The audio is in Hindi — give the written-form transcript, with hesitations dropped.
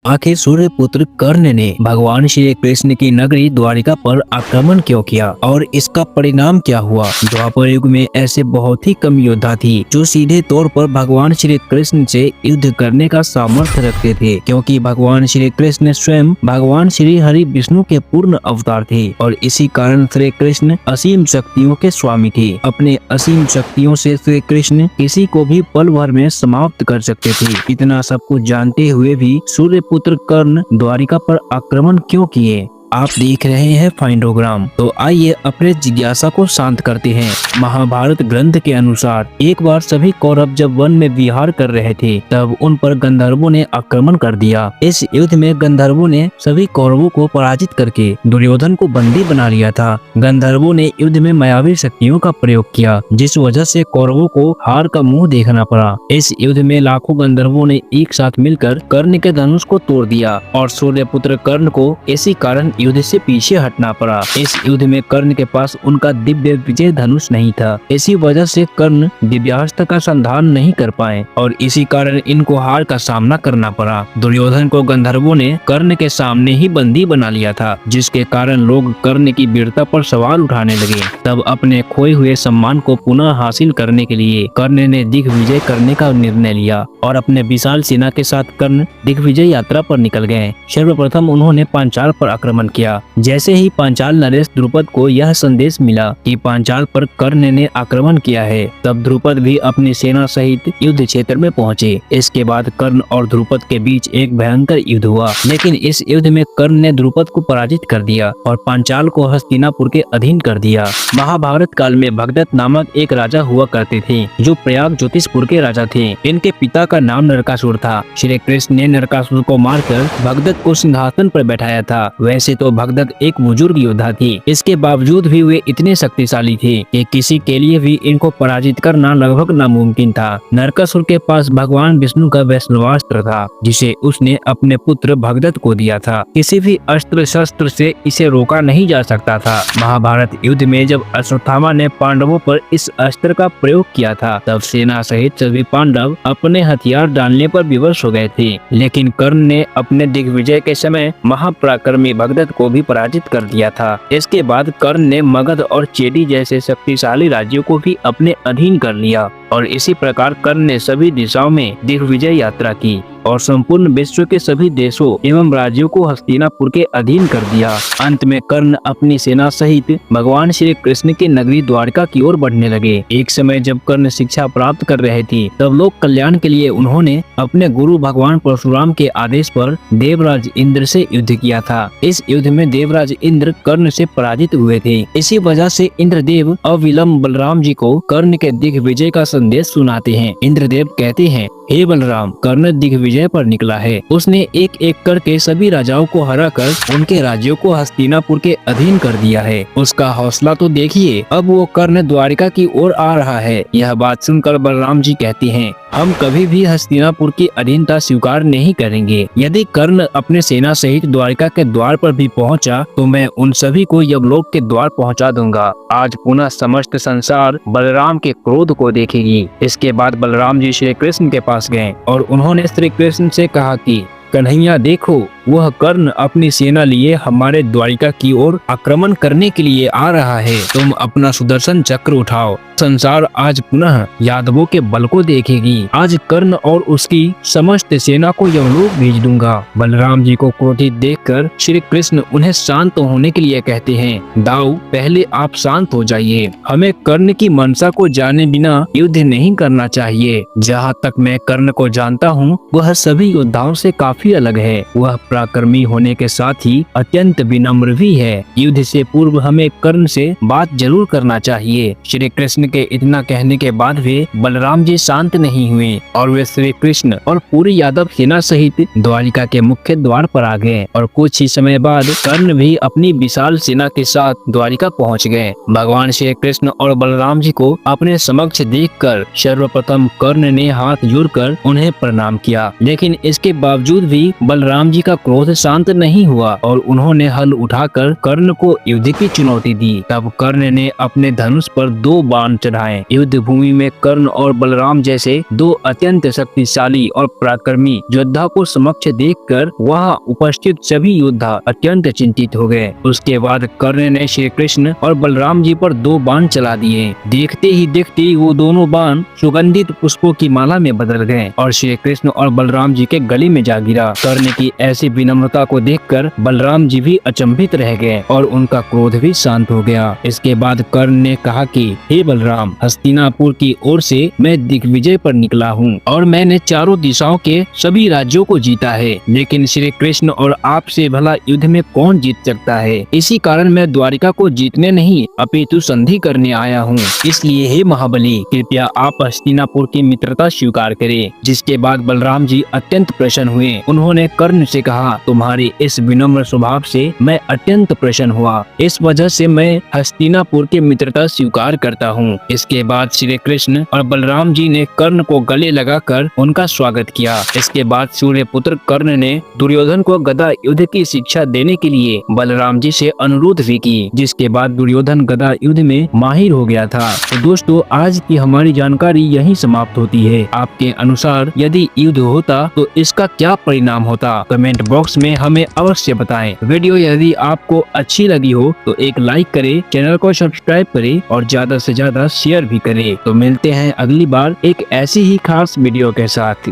आखिर सूर्य पुत्र कर्ण ने भगवान श्री कृष्ण की नगरी द्वारिका पर आक्रमण क्यों किया और इसका परिणाम क्या हुआ। द्वापर युग में ऐसे बहुत ही कम योद्धा थी जो सीधे तौर पर भगवान श्री कृष्ण से युद्ध करने का सामर्थ्य रखते थे, क्योंकि भगवान श्री कृष्ण स्वयं भगवान श्री हरि विष्णु के पूर्ण अवतार थे और इसी कारण श्री कृष्ण असीम शक्तियों के स्वामी थे। अपने असीम शक्तियों से श्री कृष्ण किसी को भी पल भर में समाप्त कर सकते थे। इतना सब कुछ जानते हुए भी सूर्य पुत्र कर्ण द्वारिका पर आक्रमण क्यों किए। आप देख रहे हैं फाइंडोग्राम। तो आइए अपने जिज्ञासा को शांत करते हैं। महाभारत ग्रंथ के अनुसार एक बार सभी कौरव जब वन में विहार कर रहे थे तब उन पर गंधर्वों ने आक्रमण कर दिया। इस युद्ध में गंधर्वों ने सभी कौरवों को पराजित करके दुर्योधन को बंदी बना लिया था। गंधर्वों ने युद्ध में मायावी शक्तियों का प्रयोग किया, जिस वजह से कौरवों को हार का मुंह देखना पड़ा। इस युद्ध में लाखों गंधर्वों ने एक साथ मिलकर कर्ण के धनुष को तोड़ दिया और सूर्य पुत्र कर्ण को इसी कारण युद्ध से पीछे हटना पड़ा। इस युद्ध में कर्ण के पास उनका दिव्य विजय धनुष नहीं था। इसी वजह से कर्ण दिव्यास्त्र का संधान नहीं कर पाए और इसी कारण इनको हार का सामना करना पड़ा। दुर्योधन को गंधर्वों ने कर्ण के सामने ही बंदी बना लिया था, जिसके कारण लोग कर्ण की वीरता पर सवाल उठाने लगे। तब अपने खोए हुए सम्मान को पुनः हासिल करने के लिए कर्ण ने दिग्विजय करने का निर्णय लिया और अपने विशाल सेना के साथ कर्ण दिग्विजय यात्रा पर निकल गए। सर्वप्रथम उन्होंने पांचाल पर आक्रमण किया। जैसे ही पांचाल नरेश द्रुपद को यह संदेश मिला कि पांचाल पर कर्ण ने आक्रमण किया है, तब द्रुपद भी अपनी सेना सहित युद्ध क्षेत्र में पहुंचे। इसके बाद कर्ण और द्रुपद के बीच एक भयंकर युद्ध हुआ, लेकिन इस युद्ध में कर्ण ने द्रुपद को पराजित कर दिया और पांचाल को हस्तिनापुर के अधीन कर दिया। महाभारत काल में भगदत्त नामक एक राजा हुआ करते थे जो प्रयाग ज्योतिषपुर के राजा थे। इनके पिता का नाम नरकासुर था। श्री कृष्ण ने नरकासुर को मारकर भगदत्त को सिंहासन पर बैठाया था। वैसे तो भगदत्त एक बुजुर्ग योद्धा थी, इसके बावजूद भी वे इतने शक्तिशाली थे कि किसी के लिए भी इनको पराजित करना लगभग नामुमकिन था। नरकासुर के पास भगवान विष्णु का वैष्णवास्त्र था, जिसे उसने अपने पुत्र भगदत्त को दिया था। किसी भी अस्त्र शस्त्र से इसे रोका नहीं जा सकता था। महाभारत युद्ध में जब अश्वत्थामा ने पांडवों पर इस अस्त्र का प्रयोग किया था, तब सेना सहित सभी पांडव अपने हथियार डालने पर विवश हो गए थे, लेकिन कर्ण ने अपने दिग्विजय के समय महापराक्रमी भगदत्त को भी पराजित कर दिया था। इसके बाद कर्ण ने मगध और चेदी जैसे शक्तिशाली राज्यों को भी अपने अधीन कर लिया और इसी प्रकार कर्ण ने सभी दिशाओं में दिग्विजय यात्रा की और संपूर्ण विश्व के सभी देशों एवं राज्यों को हस्तिनापुर के अधीन कर दिया। अंत में कर्ण अपनी सेना सहित भगवान श्री कृष्ण की नगरी द्वारका की ओर बढ़ने लगे। एक समय जब कर्ण शिक्षा प्राप्त कर रहे थे, तब लोक कल्याण के लिए उन्होंने अपने गुरु भगवान परशुराम के आदेश पर देवराज इंद्र से युद्ध किया था। इस युद्ध में देवराज इंद्र कर्ण से पराजित हुए थे। इसी वजह से इंद्रदेव अविलंब बलराम जी को कर्ण के दिग्विजय का संदेश सुनाते हैं। इंद्रदेव कहते हैं, हे बलराम, कर्ण दिग्विजय पर निकला है। उसने एक एक करके सभी राजाओं को हराकर उनके राज्यों को हस्तिनापुर के अधीन कर दिया है। उसका हौसला तो देखिए, अब वो कर्ण द्वारिका की ओर आ रहा है। यह बात सुनकर बलराम जी कहते हैं, हम कभी भी हस्तिनापुर की अधीनता स्वीकार नहीं करेंगे। यदि कर्ण अपने सेना सहित द्वारिका के द्वार पर भी पहुंचा, तो मैं उन सभी को यमलोक के द्वार पहुंचा दूंगा। आज पुनः समस्त संसार बलराम के क्रोध को देखेगी। इसके बाद बलराम जी श्री कृष्ण के पास गए और उन्होंने श्री कृष्ण से कहा कि कन्हैया देखो, वह कर्ण अपनी सेना लिए हमारे द्वारिका की ओर आक्रमण करने के लिए आ रहा है। तुम अपना सुदर्शन चक्र उठाओ। संसार आज पुनः यादवों के बल को देखेगी। आज कर्ण और उसकी समस्त सेना को यमलोक भेज दूंगा। बलराम जी को क्रोधित देखकर श्री कृष्ण उन्हें शांत होने के लिए कहते हैं, दाऊ, पहले आप शांत हो जाइए। हमें कर्ण की मनसा को जाने बिना युद्ध नहीं करना चाहिए। जहाँ तक मैं कर्ण को जानता हूँ, वह सभी योद्धाओं से काफी अलग है। वह पराक्रमी होने के साथ ही अत्यंत विनम्र भी है। युद्ध से पूर्व हमें कर्ण से बात जरूर करना चाहिए। श्री कृष्ण के इतना कहने के बाद भी बलराम जी शांत नहीं हुए और वे श्री कृष्ण और पूरी यादव सेना सहित द्वारिका के मुख्य द्वार पर आ गए और कुछ ही समय बाद कर्ण भी अपनी विशाल सेना के साथ द्वारिका पहुंच गए। भगवान श्री कृष्ण और बलराम जी को अपने समक्ष देखकर सर्वप्रथम कर्ण ने हाथ जोड़कर उन्हें प्रणाम किया, लेकिन इसके बावजूद भी बलराम जी का क्रोध शांत नहीं हुआ और उन्होंने हल उठाकर कर्ण को युद्ध की चुनौती दी। तब कर्ण ने अपने धनुष पर 2 बाण चढ़ाए। युद्ध भूमि में कर्ण और बलराम जैसे 2 अत्यंत शक्तिशाली और पराक्रमी योद्धा को समक्ष देखकर वहां उपस्थित सभी योद्धा अत्यंत चिंतित हो गए। उसके बाद कर्ण ने श्री कृष्ण और बलराम जी पर 2 बाण चला दिए। देखते ही देखते वो दोनों बाण सुगंधित पुष्पों की माला में बदल गए और श्री कृष्ण और बलराम जी के गले में जा गिरा। कर्ण की ऐसी विनम्रता को देखकर बलराम जी भी अचंभित रह गए और उनका क्रोध भी शांत हो गया। इसके बाद कर्ण ने कहा कि हे बलराम, हस्तिनापुर की ओर से मैं दिग्विजय पर निकला हूँ और मैंने चारों दिशाओं के सभी राज्यों को जीता है, लेकिन श्री कृष्ण और आपसे भला युद्ध में कौन जीत सकता है। इसी कारण मैं द्वारिका को जीतने नहीं अपितु संधि करने आया हूँ। इसलिए हे महाबली, कृपया आप हस्तिनापुर की मित्रता स्वीकार करें। जिसके बाद बलराम जी अत्यंत प्रसन्न हुए। उन्होंने कर्ण से कहा, तुम्हारे इस विनम्र स्वभाव से मैं अत्यंत प्रसन्न हुआ, इस वजह से मैं हस्तिनापुर की मित्रता स्वीकार करता हूँ। इसके बाद श्री कृष्ण और बलराम जी ने कर्ण को गले लगाकर उनका स्वागत किया। इसके बाद सूर्यपुत्र कर्ण ने दुर्योधन को गदा युद्ध की शिक्षा देने के लिए बलराम जी से अनुरोध भी की, जिसके बाद दुर्योधन गदा युद्ध में माहिर हो गया था। तो दोस्तों, आज की हमारी जानकारी यहीं समाप्त होती है। आपके अनुसार यदि युद्ध होता तो इसका क्या परिणाम होता? कमेंट बॉक्स में हमें अवश्य बताएं। वीडियो यदि आपको अच्छी लगी हो तो एक लाइक करें, चैनल को सब्सक्राइब करें और ज्यादा से ज्यादा शेयर भी करें। तो मिलते हैं अगली बार एक ऐसी ही खास वीडियो के साथ।